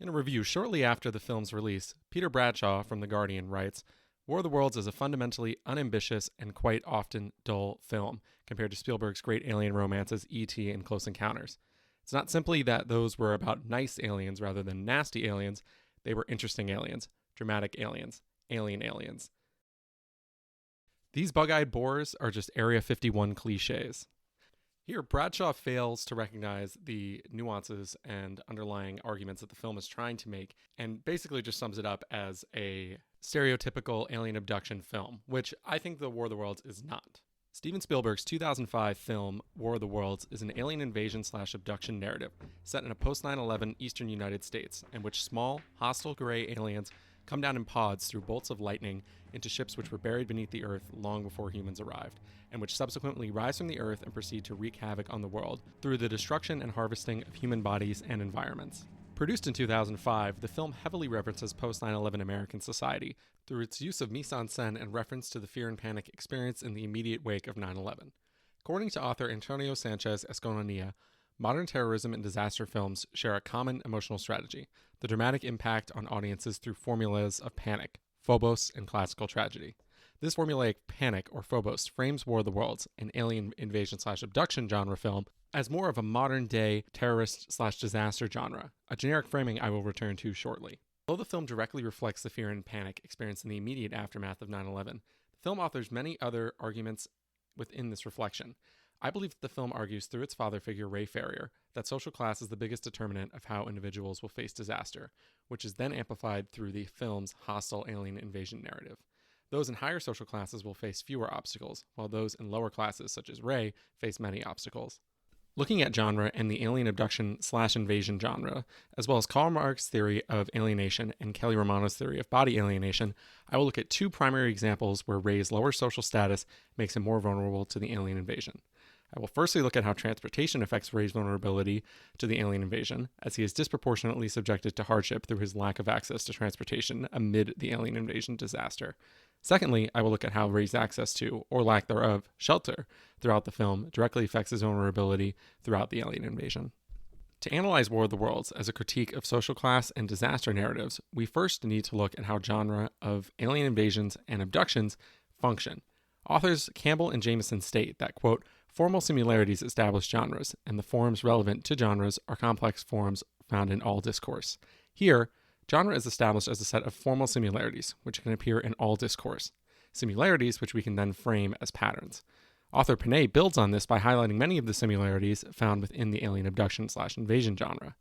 In a review shortly after the film's release, Peter Bradshaw from The Guardian writes, War of the Worlds is a fundamentally unambitious and quite often dull film, compared to Spielberg's great alien romances E.T. and Close Encounters. It's not simply that those were about nice aliens rather than nasty aliens, they were interesting aliens, dramatic aliens, alien aliens. These bug-eyed boars are just Area 51 cliches. Here, Bradshaw fails to recognize the nuances and underlying arguments that the film is trying to make, and basically just sums it up as a stereotypical alien abduction film, which I think The War of the Worlds is not. Steven Spielberg's 2005 film, War of the Worlds, is an alien invasion/abduction narrative set in a post-9/11 eastern United States, in which small, hostile gray aliens come down in pods through bolts of lightning into ships which were buried beneath the earth long before humans arrived, and which subsequently rise from the earth and proceed to wreak havoc on the world through the destruction and harvesting of human bodies and environments. Produced in 2005, the film heavily references post-9/11 American society through its use of mise-en-scène and reference to the fear and panic experienced in the immediate wake of 9/11. According to author Antonio Sanchez Escalona, modern terrorism and disaster films share a common emotional strategy: the dramatic impact on audiences through formulas of panic, phobos, and classical tragedy. This formulaic panic, or phobos, frames War of the Worlds, an alien invasion/abduction genre film, as more of a modern-day terrorist/disaster genre, a generic framing I will return to shortly. Although the film directly reflects the fear and panic experienced in the immediate aftermath of 9/11, the film offers many other arguments within this reflection. I believe that the film argues through its father figure, Ray Ferrier, that social class is the biggest determinant of how individuals will face disaster, which is then amplified through the film's hostile alien invasion narrative. Those in higher social classes will face fewer obstacles, while those in lower classes, such as Ray, face many obstacles. Looking at genre and the alien abduction/invasion genre, as well as Karl Marx's theory of alienation and Kelly Romano's theory of body alienation, I will look at two primary examples where Ray's lower social status makes him more vulnerable to the alien invasion. I will firstly look at how transportation affects Ray's vulnerability to the alien invasion, as he is disproportionately subjected to hardship through his lack of access to transportation amid the alien invasion disaster. Secondly, I will look at how Ray's access to, or lack thereof, shelter throughout the film directly affects his vulnerability throughout the alien invasion. To analyze War of the Worlds as a critique of social class and disaster narratives, we first need to look at how genre of alien invasions and abductions function. Authors Campbell and Jameson state that, quote, formal similarities establish genres, and the forms relevant to genres are complex forms found in all discourse. Here, genre is established as a set of formal similarities, which can appear in all discourse. Similarities which we can then frame as patterns. Author Panay builds on this by highlighting many of the similarities found within the alien abduction/invasion genre.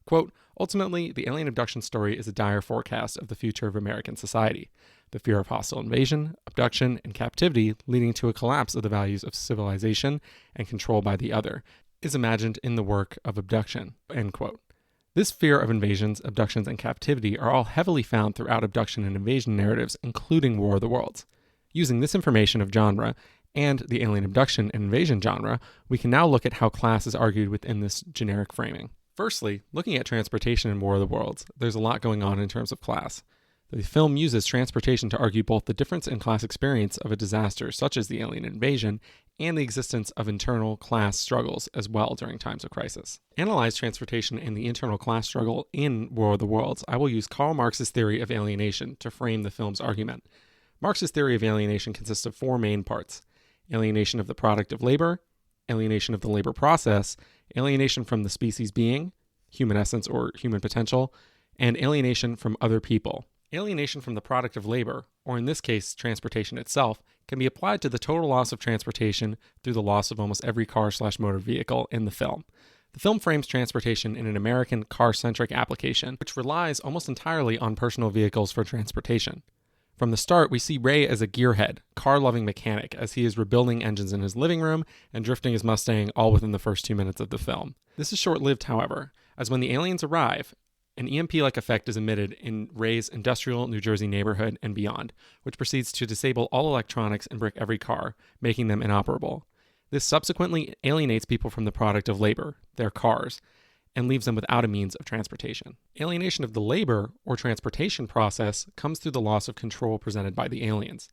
Quote, ultimately, the alien abduction story is a dire forecast of the future of American society. The fear of hostile invasion, abduction, and captivity leading to a collapse of the values of civilization and control by the other is imagined in the work of abduction, end quote. This fear of invasions, abductions, and captivity are all heavily found throughout abduction and invasion narratives, including War of the Worlds. Using this information of genre and the alien abduction and invasion genre, we can now look at how class is argued within this generic framing. Firstly, looking at transportation in War of the Worlds, there's a lot going on in terms of class. The film uses transportation to argue both the difference in class experience of a disaster such as the alien invasion and the existence of internal class struggles as well during times of crisis. Analyze transportation and the internal class struggle in War of the Worlds. I will use Karl Marx's theory of alienation to frame the film's argument. Marx's theory of alienation consists of four main parts: alienation of the product of labor, alienation of the labor process, alienation from the species being, human essence or human potential, and alienation from other people. Alienation from the product of labor, or in this case, transportation itself, can be applied to the total loss of transportation through the loss of almost every car/motor vehicle in the film. The film frames transportation in an American car-centric application, which relies almost entirely on personal vehicles for transportation. From the start, we see Ray as a gearhead, car-loving mechanic, as he is rebuilding engines in his living room and drifting his Mustang all within the first 2 minutes of the film. This is short-lived, however, as when the aliens arrive, an EMP-like effect is emitted in Ray's industrial New Jersey neighborhood and beyond, which proceeds to disable all electronics and brick every car, making them inoperable. This subsequently alienates people from the product of labor, their cars, and leaves them without a means of transportation. Alienation of the labor or transportation process comes through the loss of control presented by the aliens.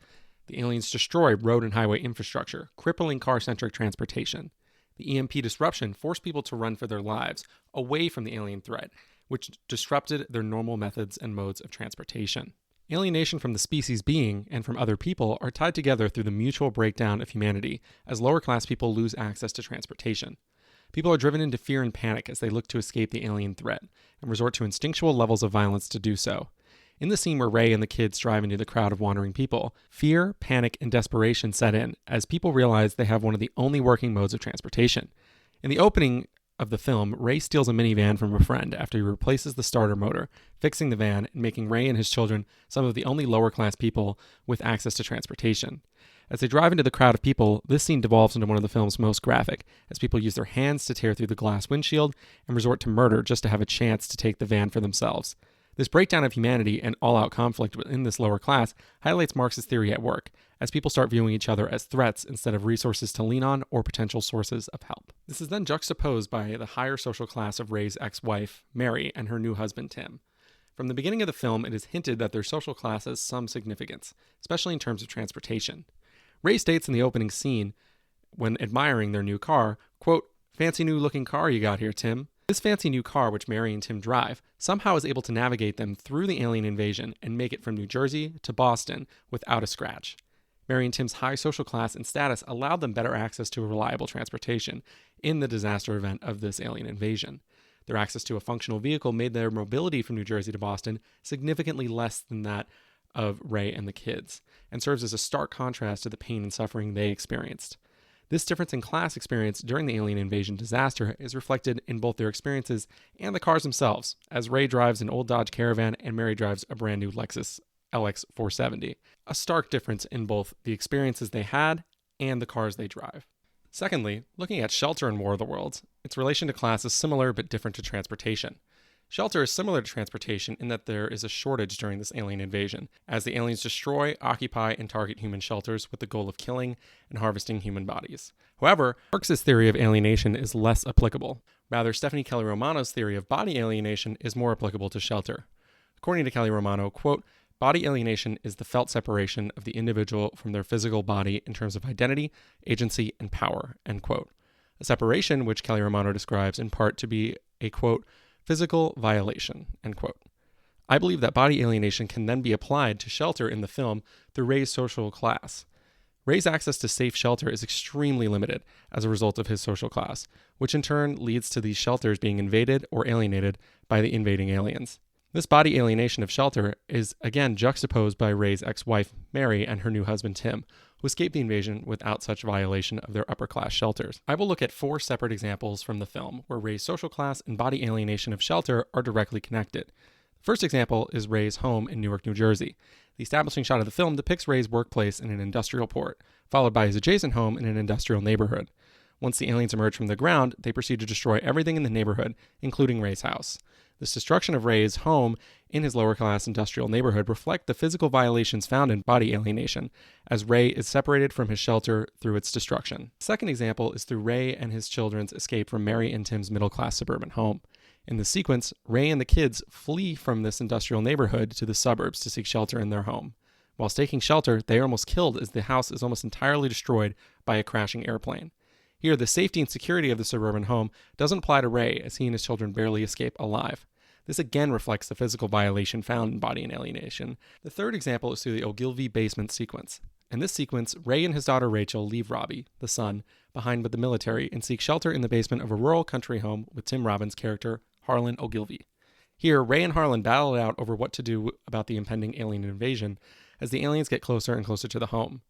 The aliens destroy road and highway infrastructure, crippling car-centric transportation. The EMP disruption forced people to run for their lives, away from the alien threat, which disrupted their normal methods and modes of transportation. Alienation from the species being and from other people are tied together through the mutual breakdown of humanity as lower-class people lose access to transportation. People are driven into fear and panic as they look to escape the alien threat and resort to instinctual levels of violence to do so. In the scene where Ray and the kids drive into the crowd of wandering people, fear, panic, and desperation set in as people realize they have one of the only working modes of transportation. In the opening of the film, Ray steals a minivan from a friend after he replaces the starter motor, fixing the van and making Ray and his children some of the only lower-class people with access to transportation. As they drive into the crowd of people, this scene devolves into one of the film's most graphic, as people use their hands to tear through the glass windshield and resort to murder just to have a chance to take the van for themselves. This breakdown of humanity and all-out conflict within this lower class highlights Marx's theory at work, as people start viewing each other as threats instead of resources to lean on or potential sources of help. This is then juxtaposed by the higher social class of Ray's ex-wife, Mary, and her new husband, Tim. From the beginning of the film, it is hinted that their social class has some significance, especially in terms of transportation. Ray states in the opening scene, when admiring their new car, quote, "Fancy new looking car you got here, Tim." This fancy new car, which Mary and Tim drive, somehow is able to navigate them through the alien invasion and make it from New Jersey to Boston without a scratch. Mary and Tim's high social class and status allowed them better access to reliable transportation in the disaster event of this alien invasion. Their access to a functional vehicle made their mobility from New Jersey to Boston significantly less than that of Ray and the kids, and serves as a stark contrast to the pain and suffering they experienced. This difference in class experience during the alien invasion disaster is reflected in both their experiences and the cars themselves, as Ray drives an old Dodge Caravan and Mary drives a brand new Lexus LX 470. A stark difference in both the experiences they had and the cars they drive. Secondly, looking at shelter in War of the Worlds, its relation to class is similar but different to transportation. Shelter is similar to transportation in that there is a shortage during this alien invasion, as the aliens destroy, occupy, and target human shelters with the goal of killing and harvesting human bodies. However, Marx's theory of alienation is less applicable. Rather, Stephanie Kelly Romano's theory of body alienation is more applicable to shelter. According to Kelly Romano, quote, "Body alienation is the felt separation of the individual from their physical body in terms of identity, agency, and power," end quote. A separation which Kelly Romano describes in part to be a, quote, "physical violation," end quote. I believe that body alienation can then be applied to shelter in the film through Ray's social class. Ray's access to safe shelter is extremely limited as a result of his social class, which in turn leads to these shelters being invaded or alienated by the invading aliens. This body alienation of shelter is again juxtaposed by Ray's ex-wife, Mary, and her new husband, Tim, who escaped the invasion without such violation of their upper-class shelters. I will look at 4 separate examples from the film where Ray's social class and body alienation of shelter are directly connected. The first example is Ray's home in Newark, New Jersey. The establishing shot of the film depicts Ray's workplace in an industrial port, followed by his adjacent home in an industrial neighborhood. Once the aliens emerge from the ground, they proceed to destroy everything in the neighborhood, including Ray's house. This destruction of Ray's home in his lower-class industrial neighborhood reflect the physical violations found in body alienation, as Ray is separated from his shelter through its destruction. The second example is through Ray and his children's escape from Mary and Tim's middle-class suburban home. In the sequence, Ray and the kids flee from this industrial neighborhood to the suburbs to seek shelter in their home. While taking shelter, they are almost killed as the house is almost entirely destroyed by a crashing airplane. Here, the safety and security of the suburban home doesn't apply to Ray, as he and his children barely escape alive. This again reflects the physical violation found in body alienation. The third example is through the Ogilvy basement sequence. In this sequence, Ray and his daughter Rachel leave Robbie, the son, behind with the military and seek shelter in the basement of a rural country home with Tim Robbins' character, Harlan Ogilvy. Here, Ray and Harlan battle it out over what to do about the impending alien invasion as the aliens get closer and closer to the home.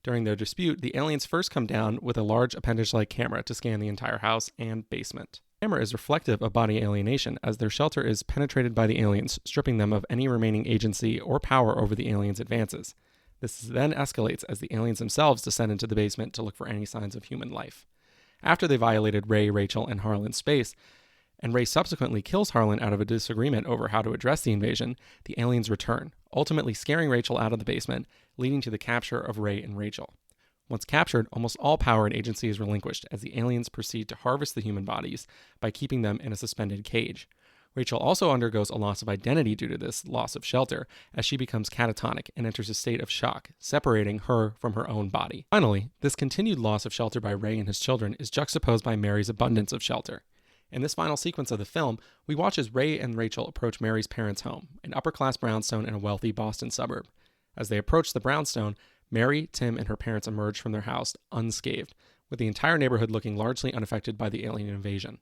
During their dispute, the aliens first come down with a large appendage-like camera to scan the entire house and basement. The camera is reflective of body alienation, as their shelter is penetrated by the aliens, stripping them of any remaining agency or power over the aliens' advances. This then escalates as the aliens themselves descend into the basement to look for any signs of human life. After they violated Ray, Rachel, and Harlan's space, and Ray subsequently kills Harlan out of a disagreement over how to address the invasion, the aliens return, ultimately scaring Rachel out of the basement, leading to the capture of Ray and Rachel. Once captured, almost all power and agency is relinquished as the aliens proceed to harvest the human bodies by keeping them in a suspended cage. Rachel also undergoes a loss of identity due to this loss of shelter, as she becomes catatonic and enters a state of shock, separating her from her own body. Finally, this continued loss of shelter by Ray and his children is juxtaposed by Mary's abundance of shelter. In this final sequence of the film, we watch as Ray and Rachel approach Mary's parents' home, an upper-class brownstone in a wealthy Boston suburb. As they approach the brownstone, Mary, Tim, and her parents emerge from their house unscathed, with the entire neighborhood looking largely unaffected by the alien invasion.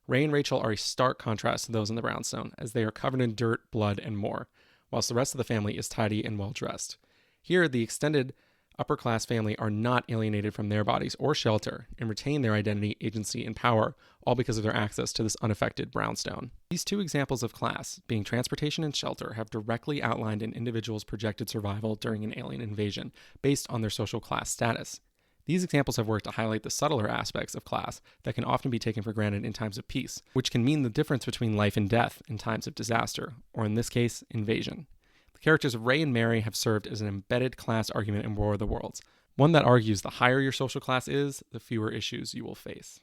Ray and Rachel are a stark contrast to those in the brownstone, as they are covered in dirt, blood, and more, whilst the rest of the family is tidy and well-dressed. Here, the extended upper-class family are not alienated from their bodies or shelter and retain their identity, agency, and power, all because of their access to this unaffected brownstone. These two examples of class, being transportation and shelter, have directly outlined an individual's projected survival during an alien invasion based on their social class status. These examples have worked to highlight the subtler aspects of class that can often be taken for granted in times of peace, which can mean the difference between life and death in times of disaster, or in this case, invasion. The characters of Ray and Mary have served as an embedded class argument in War of the Worlds, one that argues the higher your social class is, the fewer issues you will face.